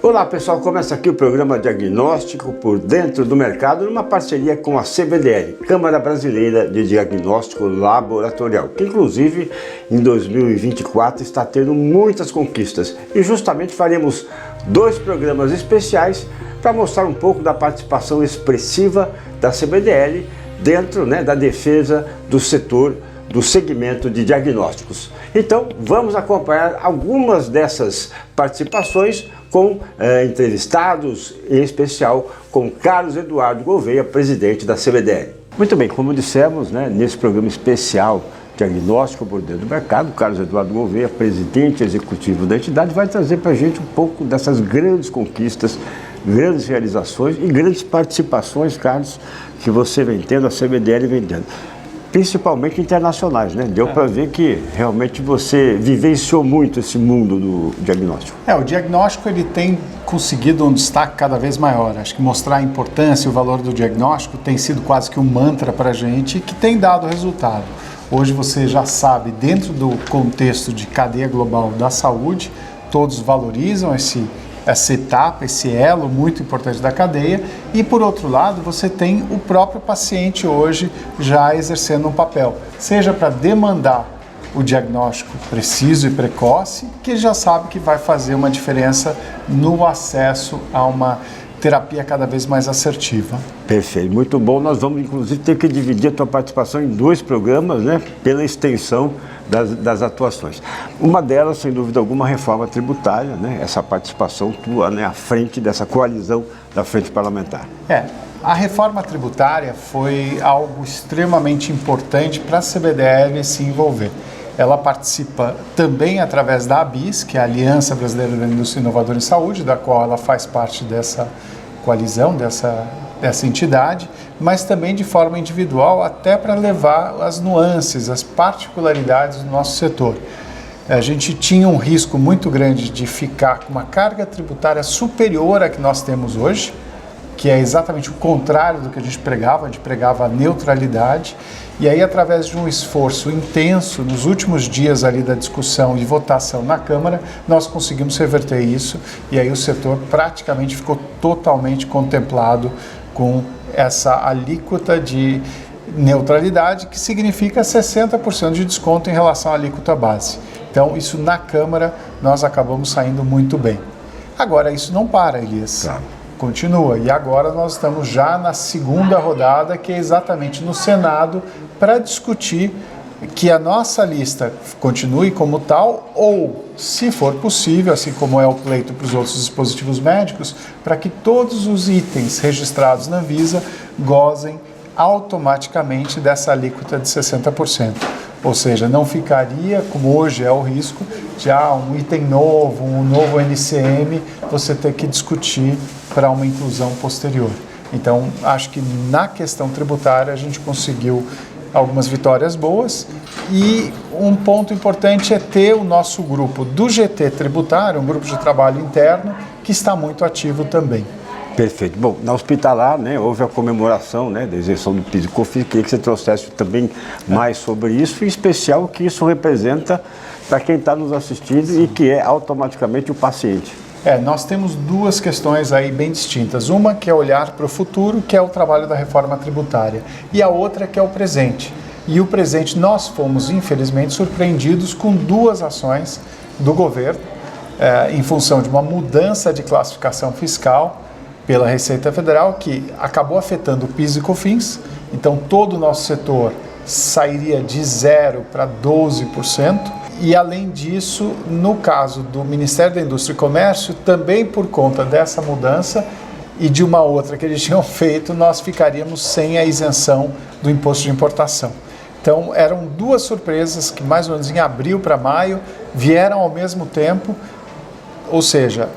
Olá pessoal, começa aqui o programa Diagnóstico por Dentro do Mercado, numa parceria com a CBDL, Câmara Brasileira de Diagnóstico Laboratorial, que inclusive em 2024 está tendo muitas conquistas. E justamente faremos dois programas especiais para mostrar um pouco da participação expressiva da CBDL dentro da defesa do setor, do segmento de diagnósticos. Então vamos acompanhar algumas dessas participações com entrevistados, em especial com Carlos Eduardo Gouveia, presidente da CBDL. Muito bem, como dissemos, nesse programa especial Diagnóstico por Dentro do Mercado, Carlos Eduardo Gouveia, presidente executivo da entidade, vai trazer para a gente um pouco dessas grandes conquistas, grandes realizações e grandes participações, Carlos, que você vem tendo, a CBDL vem tendo. Principalmente internacionais, Deu para ver que realmente você vivenciou muito esse mundo do diagnóstico. O diagnóstico ele tem conseguido um destaque cada vez maior. Acho que mostrar a importância e o valor do diagnóstico tem sido quase que um mantra para a gente e que tem dado resultado. Hoje você já sabe, dentro do contexto de cadeia global da saúde, todos valorizam essa etapa, esse elo muito importante da cadeia, e por outro lado você tem o próprio paciente hoje já exercendo um papel, seja para demandar o diagnóstico preciso e precoce, que ele já sabe que vai fazer uma diferença no acesso a uma terapia cada vez mais assertiva. Perfeito, muito bom. Nós vamos inclusive ter que dividir a tua participação em dois programas, pela extensão das atuações. Uma delas, sem dúvida alguma, a reforma tributária, essa participação tua à frente dessa coalizão da frente parlamentar. A reforma tributária foi algo extremamente importante para a CBDL se envolver. Ela participa também através da ABIS, que é a Aliança Brasileira da Indústria Inovadora em Saúde, da qual ela faz parte dessa coalizão, dessa entidade, mas também de forma individual, até para levar as nuances, as particularidades do nosso setor. A gente tinha um risco muito grande de ficar com uma carga tributária superior à que nós temos hoje, que é exatamente o contrário do que a gente pregava a neutralidade, e aí através de um esforço intenso nos últimos dias ali da discussão e votação na Câmara, nós conseguimos reverter isso, e aí o setor praticamente ficou totalmente contemplado com essa alíquota de neutralidade, que significa 60% de desconto em relação à alíquota base. Então isso na Câmara nós acabamos saindo muito bem. Agora isso não para, Elias. Claro. Continua, e agora nós estamos já na segunda rodada, que é exatamente no Senado, para discutir que a nossa lista continue como tal, ou, se for possível, assim como é o pleito para os outros dispositivos médicos, para que todos os itens registrados na Anvisa gozem automaticamente dessa alíquota de 60%. Ou seja, não ficaria, como hoje é o risco, de um item novo, um novo NCM, você ter que discutir para uma inclusão posterior. Então, acho que na questão tributária a gente conseguiu algumas vitórias boas, e um ponto importante é ter o nosso grupo do GT tributário, um grupo de trabalho interno, que está muito ativo também. Perfeito. Bom, na hospitalar, houve a comemoração da isenção do PIS e COFINS. Queria que você trouxesse também mais sobre isso, em especial o que isso representa para quem está nos assistindo. Sim. E que é automaticamente o paciente. Nós temos duas questões aí bem distintas. Uma que é olhar para o futuro, que é o trabalho da reforma tributária, e a outra que é o presente. E o presente, nós fomos, infelizmente, surpreendidos com duas ações do governo, em função de uma mudança de classificação fiscal pela Receita Federal, que acabou afetando o PIS e COFINS. Então todo o nosso setor sairia de 0% para 12%, e além disso, no caso do Ministério da Indústria e Comércio, também por conta dessa mudança e de uma outra que eles tinham feito, nós ficaríamos sem a isenção do imposto de importação. Então eram duas surpresas que mais ou menos em abril para maio vieram ao mesmo tempo, ou seja,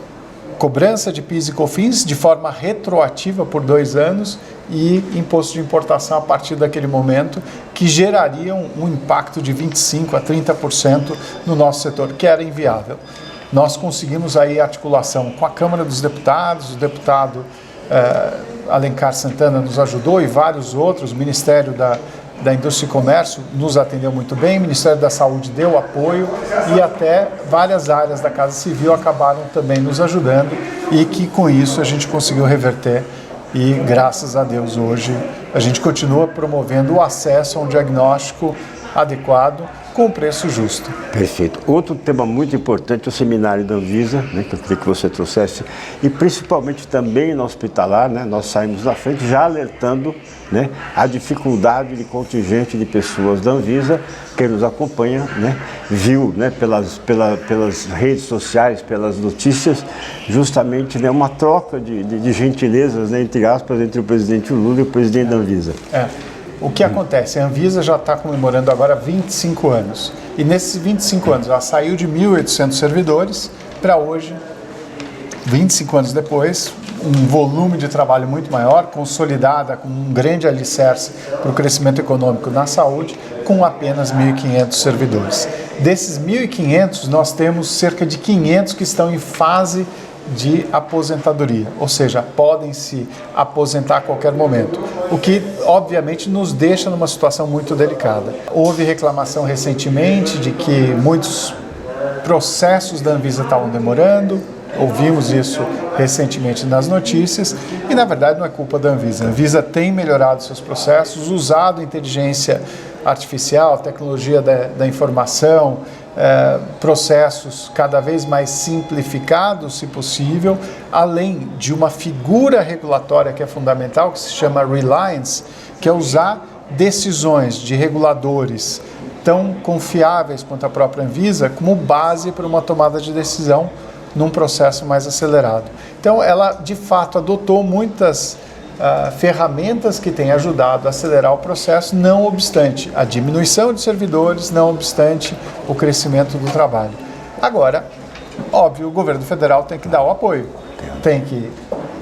cobrança de PIS e COFINS de forma retroativa por 2 anos e imposto de importação a partir daquele momento, que gerariam um impacto de 25% a 30% no nosso setor, que era inviável. Nós conseguimos aí articulação com a Câmara dos Deputados, o deputado Alencar Santana nos ajudou, e vários outros, o Ministério da Indústria e Comércio nos atendeu muito bem, o Ministério da Saúde deu apoio e até várias áreas da Casa Civil acabaram também nos ajudando e que com isso a gente conseguiu reverter e graças a Deus hoje a gente continua promovendo o acesso a um diagnóstico adequado com preço justo. Perfeito. Outro tema muito importante é o seminário da Anvisa, né, que eu queria que você trouxesse, e principalmente também no hospitalar, né, nós saímos na frente já alertando, né, a dificuldade de contingente de pessoas da Anvisa, que nos acompanha, né, viu, né, pelas redes sociais, pelas notícias, justamente, né, uma troca de gentilezas, né, entre aspas, entre o presidente Lula e o presidente da Anvisa. O que acontece? A Anvisa já está comemorando agora 25 anos. E nesses 25 anos ela saiu de 1.800 servidores para hoje, 25 anos depois, um volume de trabalho muito maior, consolidada com um grande alicerce para o crescimento econômico na saúde, com apenas 1.500 servidores. Desses 1.500, nós temos cerca de 500 que estão em fase de aposentadoria, ou seja, podem se aposentar a qualquer momento, o que obviamente nos deixa numa situação muito delicada. Houve reclamação recentemente de que muitos processos da Anvisa estavam demorando, ouvimos isso recentemente nas notícias e na verdade não é culpa da Anvisa. A Anvisa tem melhorado seus processos, usado inteligência artificial, tecnologia da informação, processos cada vez mais simplificados, se possível, além de uma figura regulatória que é fundamental, que se chama Reliance, que é usar decisões de reguladores tão confiáveis quanto a própria Anvisa como base para uma tomada de decisão num processo mais acelerado. Então, ela de fato adotou muitas ferramentas que têm ajudado a acelerar o processo, não obstante a diminuição de servidores, não obstante o crescimento do trabalho. Agora, óbvio, o governo federal tem que dar o apoio, tem que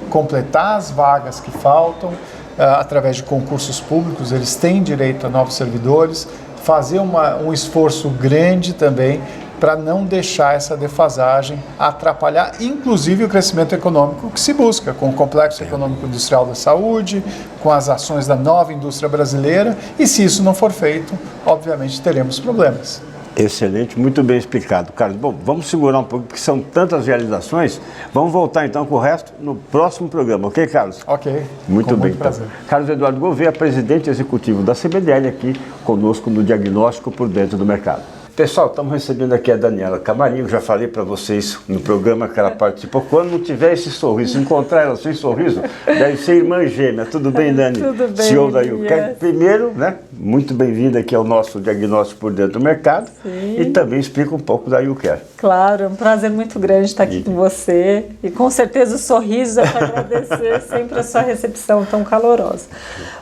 completar as vagas que faltam, através de concursos públicos, eles têm direito a novos servidores, fazer um esforço grande também para não deixar essa defasagem atrapalhar, inclusive, o crescimento econômico que se busca, com o Complexo Econômico Industrial da Saúde, com as ações da nova indústria brasileira, e se isso não for feito, obviamente teremos problemas. Excelente, muito bem explicado, Carlos. Bom, vamos segurar um pouco, porque são tantas realizações. Vamos voltar então com o resto no próximo programa, ok, Carlos? Ok. Muito bem. Prazer. Então. Carlos Eduardo Gouveia, presidente executivo da CBDL, aqui conosco no Diagnóstico por Dentro do Mercado. Pessoal, estamos recebendo aqui a Daniela Camarinho, já falei para vocês no programa que ela participou. Quando não tiver esse sorriso, encontrar ela sem sorriso, deve ser irmã gêmea. Tudo bem, Dani? Tudo bem, CEO da UCare. yes. Primeiro, né, muito bem-vinda aqui ao nosso Diagnóstico por Dentro do Mercado. Sim. E também explica um pouco da UCare. Claro, é um prazer muito grande estar aqui com você. E com certeza o sorriso é para agradecer sempre a sua recepção tão calorosa.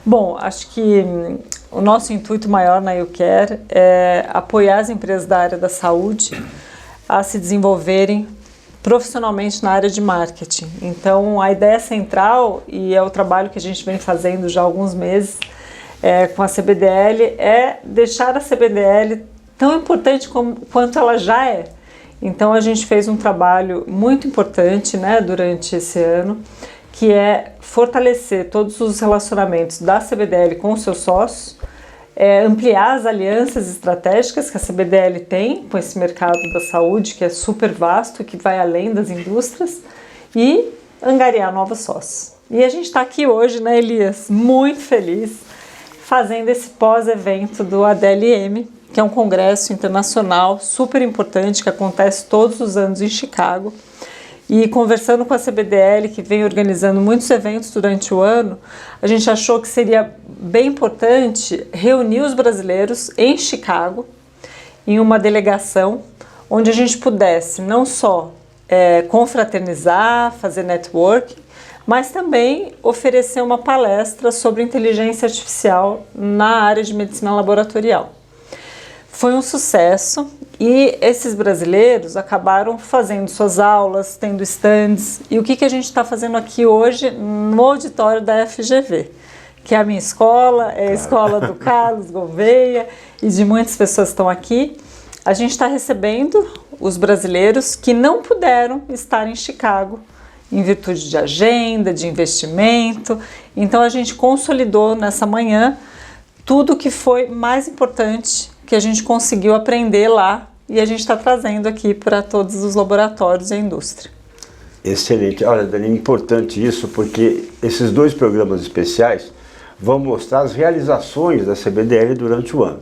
Bom, acho que o nosso intuito maior na UCare é apoiar as empresas da área da saúde a se desenvolverem profissionalmente na área de marketing. Então, a ideia central, e é o trabalho que a gente vem fazendo já há alguns meses com a CBDL, é deixar a CBDL tão importante quanto ela já é. Então, a gente fez um trabalho muito importante, né, durante esse ano, que é fortalecer todos os relacionamentos da CBDL com os seus sócios, ampliar as alianças estratégicas que a CBDL tem com esse mercado da saúde, que é super vasto, que vai além das indústrias, e angariar novos sócios. E a gente está aqui hoje, né, Elias, muito feliz, fazendo esse pós-evento do ADLM, que é um congresso internacional super importante que acontece todos os anos em Chicago. E conversando com a CBDL, que vem organizando muitos eventos durante o ano, a gente achou que seria bem importante reunir os brasileiros em Chicago, em uma delegação, onde a gente pudesse não só confraternizar, fazer networking, mas também oferecer uma palestra sobre inteligência artificial na área de medicina laboratorial. Foi um sucesso e esses brasileiros acabaram fazendo suas aulas, tendo stands. E o que a gente está fazendo aqui hoje no auditório da FGV, que é a minha escola, é a escola do Carlos Gouveia e de muitas pessoas que estão aqui. A gente está recebendo os brasileiros que não puderam estar em Chicago em virtude de agenda, de investimento. Então a gente consolidou nessa manhã tudo que foi mais importante que a gente conseguiu aprender lá e a gente está trazendo aqui para todos os laboratórios e a indústria. Excelente. Olha, Dani, é importante isso, porque esses 2 programas especiais vão mostrar as realizações da CBDL durante o ano.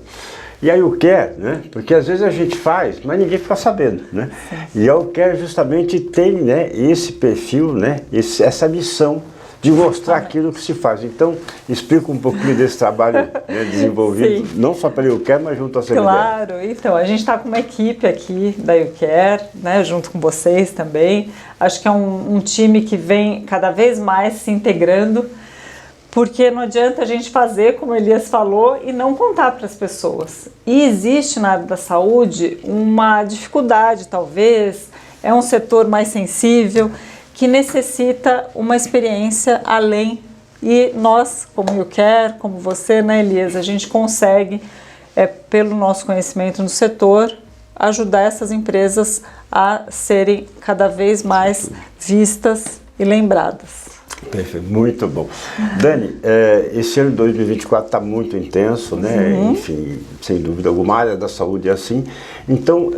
E a YouCare, né? Porque às vezes a gente faz, mas ninguém fica sabendo, né? Sim. E a YouCare justamente tem, né, esse perfil, né, essa missão de mostrar aquilo que se faz. Então, explica um pouquinho desse trabalho, né, desenvolvido, não só pela YouCare, mas junto à CBDL. Claro, então, a gente está com uma equipe aqui da YouCare, né, junto com vocês também. Acho que é um time que vem cada vez mais se integrando, porque não adianta a gente fazer, como o Elias falou, e não contar para as pessoas. E existe na área da saúde uma dificuldade, talvez, é um setor mais sensível, que necessita uma experiência além. E nós, como YouCare, como você, né, Elias, a gente consegue, pelo nosso conhecimento no setor, ajudar essas empresas a serem cada vez mais vistas e lembradas. Perfeito, muito bom. Dani, esse ano de 2024 está muito intenso, né? Enfim, sem dúvida alguma, a área da saúde é assim. Então,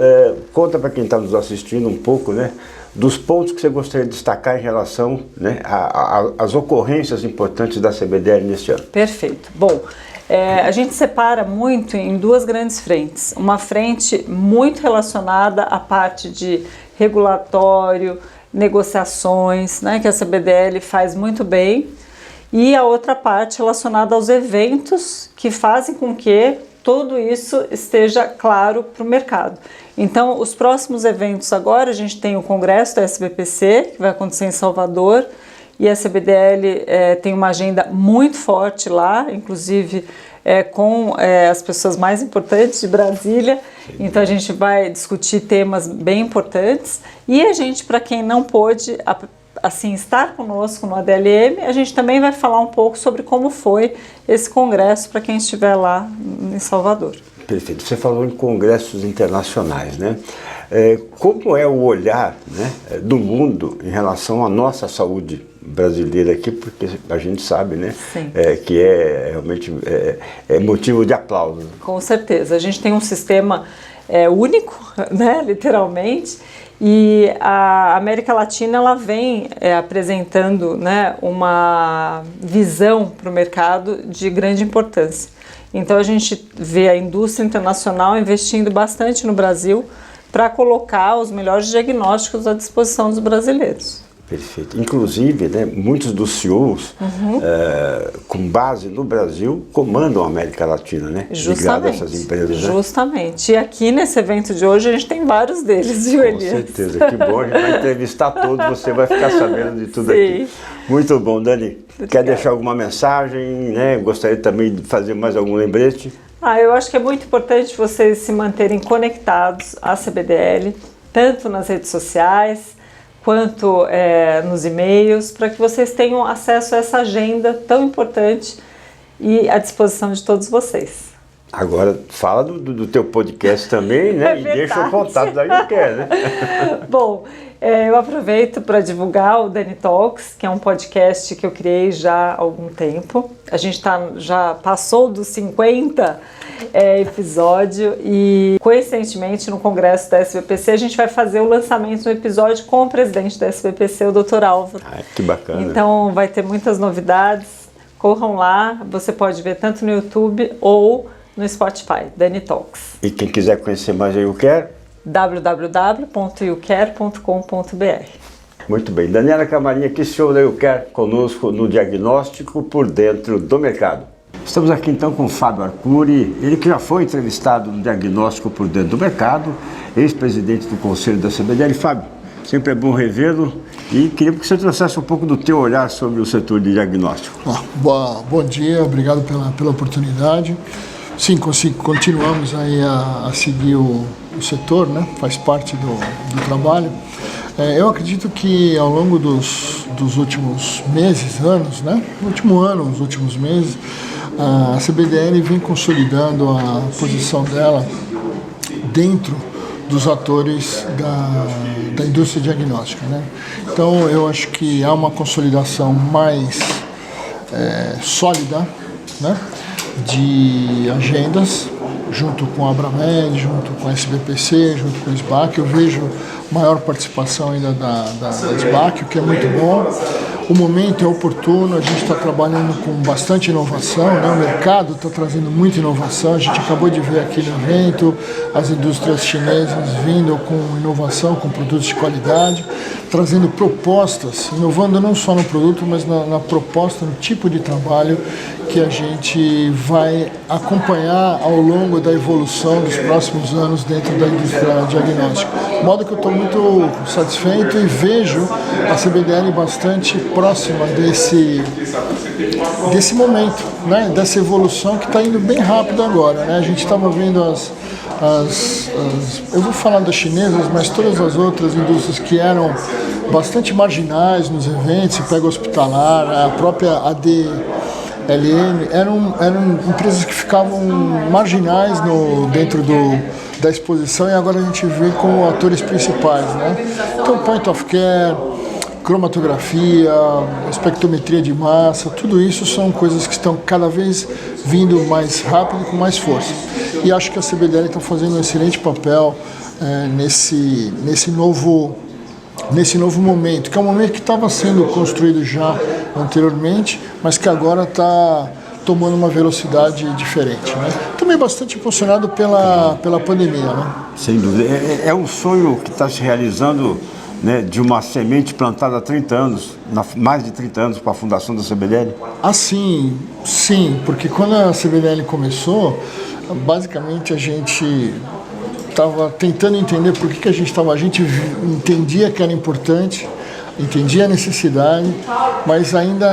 conta para quem está nos assistindo um pouco, né, dos pontos que você gostaria de destacar em relação, né, às ocorrências importantes da CBDL neste ano. Perfeito. Bom, a gente separa muito em 2 grandes frentes. Uma frente muito relacionada à parte de regulatório, negociações, né, que a CBDL faz muito bem, e a outra parte relacionada aos eventos que fazem com que tudo isso esteja claro para o mercado. Então, os próximos eventos agora, a gente tem o Congresso da SBPC, que vai acontecer em Salvador, e a CBDL tem uma agenda muito forte lá, inclusive com as pessoas mais importantes de Brasília. Então a gente vai discutir temas bem importantes, e a gente, para quem não pôde assim estar conosco no ADLM, a gente também vai falar um pouco sobre como foi esse congresso para quem estiver lá em Salvador. Perfeito. Você falou em congressos internacionais, né? Como é o olhar, né, do mundo em relação à nossa saúde brasileira aqui, porque a gente sabe, né, que realmente motivo de aplauso. Com certeza. A gente tem um sistema único, né, literalmente, e a América Latina ela vem apresentando, né, uma visão para o mercado de grande importância. Então a gente vê a indústria internacional investindo bastante no Brasil para colocar os melhores diagnósticos à disposição dos brasileiros. Perfeito. Inclusive, né, muitos dos CEOs, com base no Brasil, comandam a América Latina, né? Ligado a essas empresas, né? Justamente. E aqui nesse evento de hoje a gente tem vários deles, viu, Elias? Com certeza. Que bom, a gente vai entrevistar todos, você vai ficar sabendo de tudo aqui. Muito bom, Dani. Quer deixar alguma mensagem, né? Gostaria também de fazer mais algum lembrete? Eu acho que é muito importante vocês se manterem conectados à CBDL, tanto nas redes sociais, quanto nos e-mails, para que vocês tenham acesso a essa agenda tão importante e à disposição de todos vocês. Agora, fala do teu podcast também, né? E deixa o contato da YouCare, né? Bom, eu aproveito para divulgar o Dani Talks, que é um podcast que eu criei já há algum tempo. A gente já passou dos 50 episódios e, coincidentemente, no congresso da SBPC, a gente vai fazer o lançamento do episódio com o presidente da SBPC, o Dr. Álvaro. Que bacana. Então, vai ter muitas novidades. Corram lá, você pode ver tanto no YouTube ou no Spotify, Dani Talks. E quem quiser conhecer mais a YouCare? www.youcare.com.br. Muito bem. Daniela Camarinha, que CEO da YouCare, conosco no Diagnóstico por Dentro do Mercado. Estamos aqui então com o Fábio Arcuri, ele que já foi entrevistado no Diagnóstico por Dentro do Mercado, ex-presidente do Conselho da CBDL. Fábio, sempre é bom revê-lo e queria que você trouxesse um pouco do teu olhar sobre o setor de diagnóstico. Bom dia, obrigado pela oportunidade. Sim, continuamos aí a seguir o setor, né? Faz parte do trabalho. Eu acredito que ao longo dos últimos meses, anos, né? No último ano, nos últimos meses, a CBDL vem consolidando a posição dela dentro dos atores da indústria diagnóstica, né? Então, eu acho que há uma consolidação mais sólida, né? de agendas, junto com a Abramed, junto com a SBPC, junto com o SBAC. Eu vejo maior participação ainda da SBAC, o que é muito bom. O momento é oportuno, a gente está trabalhando com bastante inovação, né? O mercado está trazendo muita inovação, a gente acabou de ver aqui no evento as indústrias chinesas vindo com inovação, com produtos de qualidade, trazendo propostas, inovando não só no produto, mas na proposta, no tipo de trabalho que a gente vai acompanhar ao longo da evolução dos próximos anos dentro da indústria diagnóstica. De modo que eu estou muito satisfeito e vejo a CBDL bastante próxima desse momento, né? Dessa evolução que está indo bem rápido agora, né? A gente estava vendo eu vou falar das chinesas, mas todas as outras indústrias que eram bastante marginais nos eventos, você pega hospitalar, a própria ADLM, eram empresas que ficavam marginais dentro da exposição, e agora a gente vê como atores principais, né? Então, point of care, cromatografia, espectrometria de massa, tudo isso são coisas que estão cada vez vindo mais rápido e com mais força. E acho que a CBDL está fazendo um excelente papel nesse novo momento, que é um momento que estava sendo construído já anteriormente, mas que agora está tomando uma velocidade diferente, né? Também bastante impulsionado pela pandemia, né? Sem dúvida. É um sonho que está se realizando, né, de uma semente plantada há 30 anos, mais de 30 anos, para a fundação da CBDL? Ah, sim, porque quando a CBDL começou, basicamente a gente estava tentando entender por que a gente entendia que era importante, entendia a necessidade, mas ainda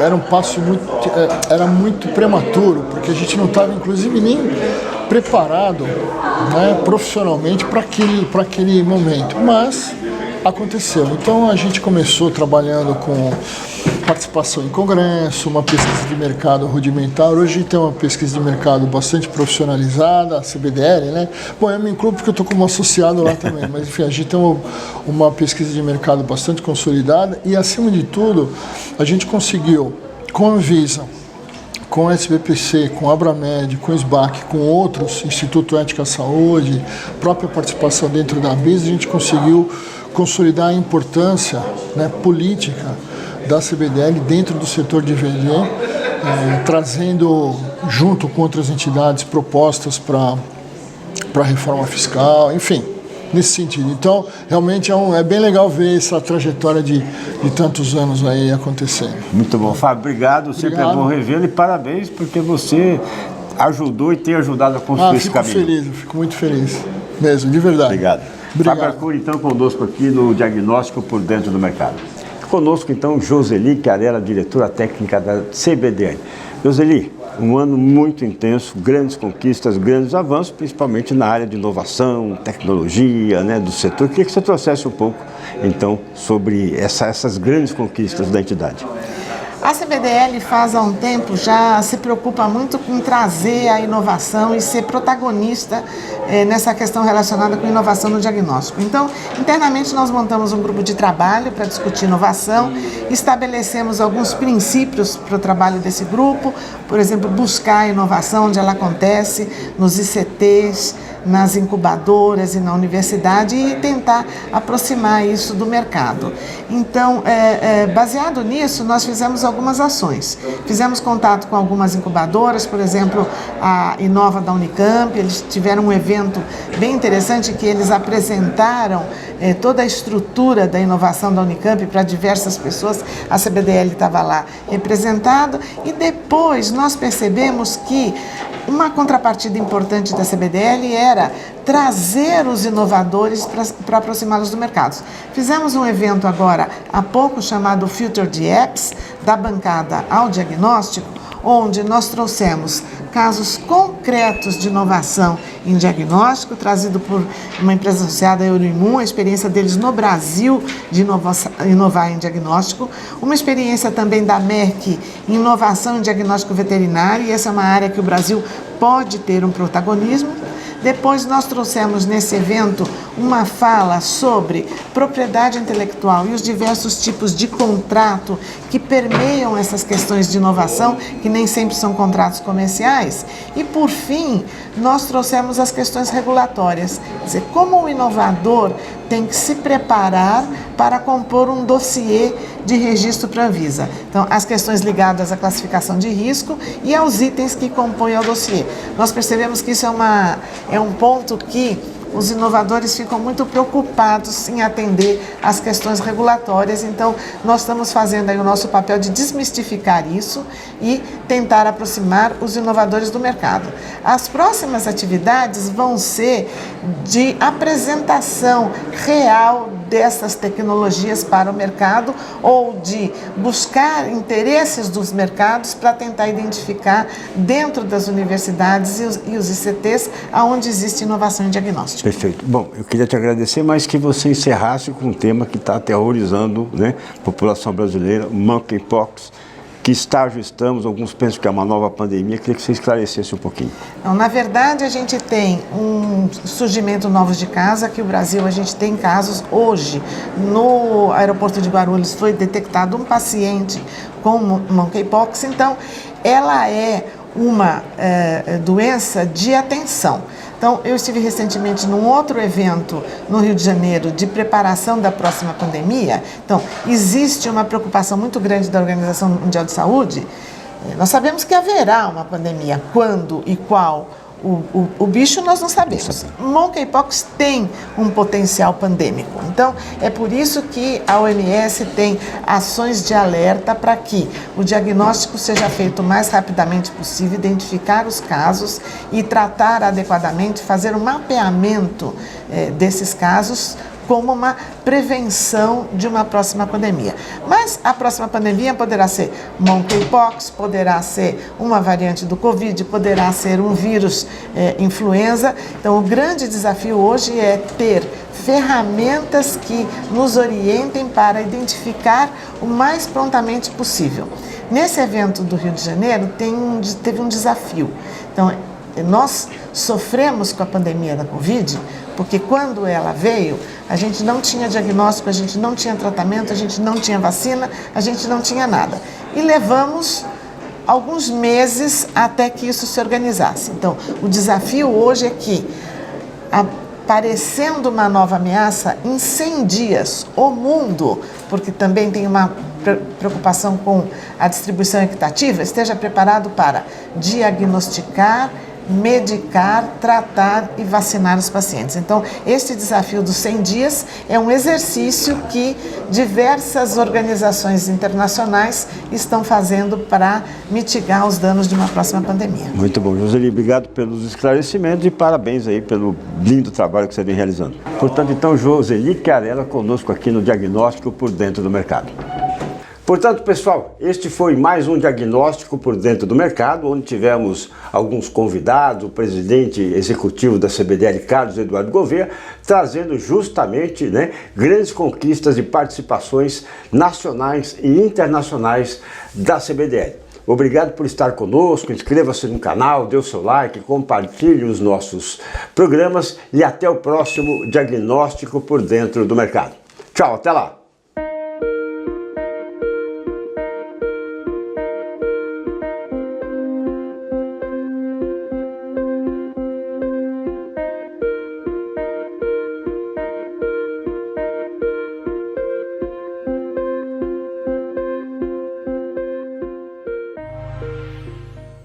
era um passo muito prematuro, porque a gente não estava, inclusive, nem preparado, né, profissionalmente para aquele momento, mas aconteceu. Então a gente começou trabalhando com participação em congresso, uma pesquisa de mercado rudimentar. Hoje tem uma pesquisa de mercado bastante profissionalizada, a CBDL, né? Bom, eu me incluo porque eu estou como associado lá também, mas enfim, a gente tem uma pesquisa de mercado bastante consolidada e, acima de tudo, a gente conseguiu, com a Anvisa, com a SBPC, com a Abramed, com o SBAC, com outros, Instituto Ética à Saúde, própria participação dentro da ANVISA, a gente conseguiu consolidar a importância, né, política da CBDL dentro do setor de VD, trazendo, junto com outras entidades, propostas para a reforma fiscal, enfim, nesse sentido. Então, realmente é bem legal ver essa trajetória de tantos anos aí acontecendo. Muito bom, Fábio, obrigado. Sempre é bom revê-lo e parabéns, porque você ajudou e tem ajudado a construir esse caminho. Fico muito feliz, mesmo, de verdade. Obrigado. Fábio Arcuri, então, conosco aqui no Diagnóstico por Dentro do Mercado. Conosco, então, Joseli Chiarella, diretora técnica da CBDL. Joseli, um ano muito intenso, grandes conquistas, grandes avanços, principalmente na área de inovação, tecnologia, né, do setor. Queria que você trouxesse um pouco, então, sobre essas grandes conquistas da entidade. A CBDL há um tempo já se preocupa muito com trazer a inovação e ser protagonista nessa questão relacionada com inovação no diagnóstico. Então, internamente nós montamos um grupo de trabalho para discutir inovação, estabelecemos alguns princípios para o trabalho desse grupo, por exemplo, buscar a inovação onde ela acontece, nos ICTs, nas incubadoras e na universidade e tentar aproximar isso do mercado. Então, baseado nisso, nós fizemos algumas ações. Fizemos contato com algumas incubadoras, por exemplo, a Inova da Unicamp, eles tiveram um evento bem interessante que eles apresentaram toda a estrutura da inovação da Unicamp para diversas pessoas, a CBDL estava lá representada e depois nós percebemos que uma contrapartida importante da CBDL era trazer os inovadores para aproximá-los do mercado. Fizemos um evento agora há pouco chamado Future de Apps, da bancada ao diagnóstico, onde nós trouxemos casos concretos de inovação em diagnóstico, trazido por uma empresa associada a Euroimun, a experiência deles no Brasil de inovar em diagnóstico, uma experiência também da Merck em inovação em diagnóstico veterinário, e essa é uma área que o Brasil pode ter um protagonismo. Depois nós trouxemos nesse evento uma fala sobre propriedade intelectual e os diversos tipos de contrato que permeiam essas questões de inovação, que nem sempre são contratos comerciais. E por fim, nós trouxemos as questões regulatórias, quer dizer, como o inovador tem que se preparar para compor um dossiê de registro para a Anvisa. Então, as questões ligadas à classificação de risco e aos itens que compõem o dossiê. Nós percebemos que isso é um ponto que os inovadores ficam muito preocupados em atender às questões regulatórias, então nós estamos fazendo aí o nosso papel de desmistificar isso e tentar aproximar os inovadores do mercado. As próximas atividades vão ser de apresentação real dessas tecnologias para o mercado ou de buscar interesses dos mercados para tentar identificar dentro das universidades e os ICTs aonde existe inovação em diagnóstico. Perfeito. Bom, eu queria te agradecer, mas que você encerrasse com um tema que está aterrorizando, né, a população brasileira, monkeypox. Que estágio estamos? Alguns pensam que é uma nova pandemia. Queria que você esclarecesse um pouquinho. Então, na verdade, a gente tem um surgimento novos de casos. Aqui no Brasil, a gente tem casos. Hoje, no aeroporto de Guarulhos, foi detectado um paciente com monkeypox. Então, ela é uma doença de atenção. Então, eu estive recentemente num outro evento no Rio de Janeiro de preparação da próxima pandemia. Então, existe uma preocupação muito grande da Organização Mundial de Saúde. Nós sabemos que haverá uma pandemia. Quando e qual o bicho nós não sabemos. Monkeypox tem um potencial pandêmico. Então, é por isso que a OMS tem ações de alerta para que o diagnóstico seja feito o mais rapidamente possível, identificar os casos e tratar adequadamente, fazer um mapeamento desses casos como uma prevenção de uma próxima pandemia. Mas a próxima pandemia poderá ser monkeypox, poderá ser uma variante do Covid, poderá ser um vírus influenza. Então, o grande desafio hoje é ter ferramentas que nos orientem para identificar o mais prontamente possível. Nesse evento do Rio de Janeiro, teve um desafio. Então, nós sofremos com a pandemia da Covid, porque quando ela veio, a gente não tinha diagnóstico, a gente não tinha tratamento, a gente não tinha vacina, a gente não tinha nada. E levamos alguns meses até que isso se organizasse. Então, o desafio hoje é que, aparecendo uma nova ameaça, em 100 dias, o mundo, porque também tem uma preocupação com a distribuição equitativa, esteja preparado para diagnosticar, medicar, tratar e vacinar os pacientes. Então, este desafio dos 100 dias é um exercício que diversas organizações internacionais estão fazendo para mitigar os danos de uma próxima pandemia. Muito bom, Joseli, obrigado pelos esclarecimentos e parabéns aí pelo lindo trabalho que você vem realizando. Portanto, então, Joseli Chiarella conosco aqui no Diagnóstico por Dentro do Mercado. Portanto, pessoal, este foi mais um Diagnóstico por Dentro do Mercado, onde tivemos alguns convidados, o presidente executivo da CBDL, Carlos Eduardo Gouveia, trazendo justamente, grandes conquistas e participações nacionais e internacionais da CBDL. Obrigado por estar conosco, inscreva-se no canal, dê o seu like, compartilhe os nossos programas e até o próximo Diagnóstico por Dentro do Mercado. Tchau, até lá!